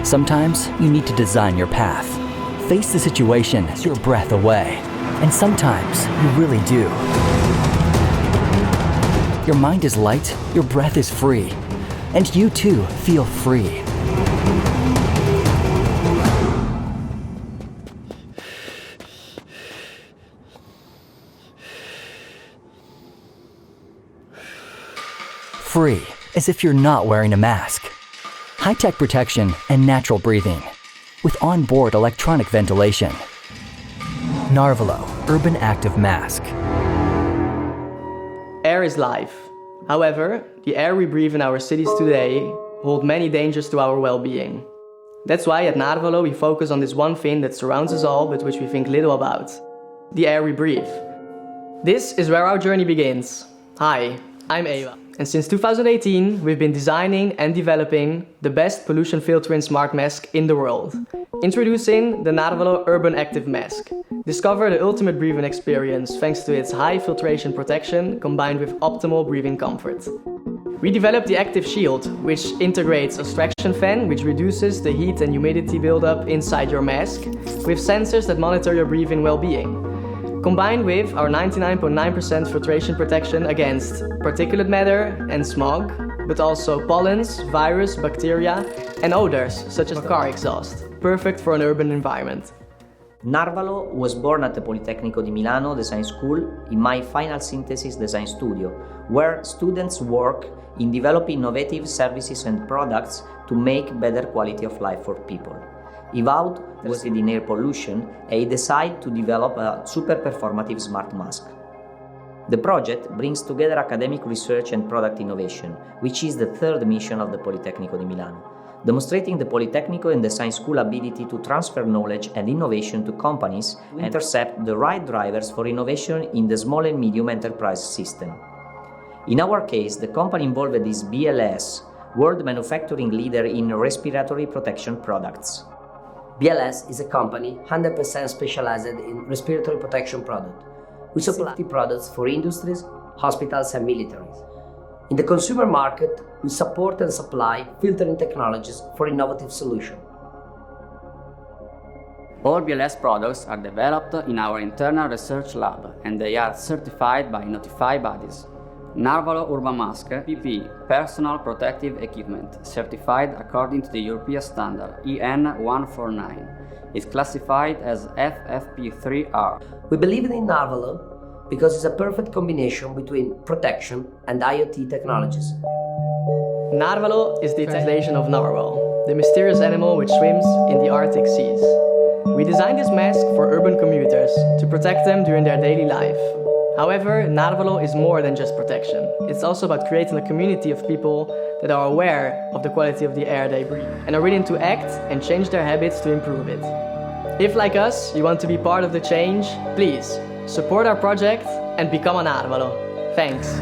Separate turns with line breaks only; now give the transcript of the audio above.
Sometimes you need to design your path. Face the situation as your breath away. And sometimes you really do. Your mind is light, your breath is free. And you too feel free. Free, as if you're not wearing a mask. High-tech protection and natural breathing, with onboard electronic ventilation. Narvalo Urban Active Mask.
Air is life. However, the air we breathe in our cities today hold many dangers to our well-being. That's why at Narvalo we focus on this one thing that surrounds us all but which we think little about. The air we breathe. This is where our journey begins. Hi, I'm Eva. And since 2018, we've been designing and developing the best pollution filtering smart mask in the world. Introducing the Narvalo Urban Active Mask. Discover the ultimate breathing experience thanks to its high filtration protection combined with optimal breathing comfort. We developed the Active Shield, which integrates a extraction fan which reduces the heat and humidity buildup inside your mask, with sensors that monitor your breathing well-being. Combined with our 99.9% filtration protection against particulate matter and smog, but also pollens, virus, bacteria, and odors such as car exhaust, perfect for an urban environment.
Narvalo was born at the Politecnico di Milano Design School in my Final Synthesis Design Studio, where students work in developing innovative services and products to make better quality of life for people. Evoud was in air pollution and he decided to develop a super performative smart mask. The project brings together academic research and product innovation, which is the third mission of the Politecnico di Milano, demonstrating the Politecnico and Design School ability to transfer knowledge and innovation to companies and intercept the right drivers for innovation in the small and medium enterprise system. In our case, the company involved is BLS, world manufacturing leader in respiratory protection products.
BLS is a company 100% specialized in respiratory protection products. We supply products for industries, hospitals and militaries. In the consumer market, we support and supply filtering technologies for innovative solutions.
All BLS products are developed in our internal research lab and they are certified by notified bodies. Narvalo Urban Mask PPE, Personal Protective Equipment, certified according to the European standard EN 149, is classified as FFP3R.
We believe in Narvalo because it's a perfect combination between protection and IoT technologies.
Narvalo is the translation of narwhal, the mysterious animal which swims in the Arctic seas. We designed this mask for urban commuters to protect them during their daily life. However, Narvalo is more than just protection. It's also about creating a community of people that are aware of the quality of the air they breathe and are willing to act and change their habits to improve it. If, like us, you want to be part of the change, please support our project and become a Narvalo. Thanks.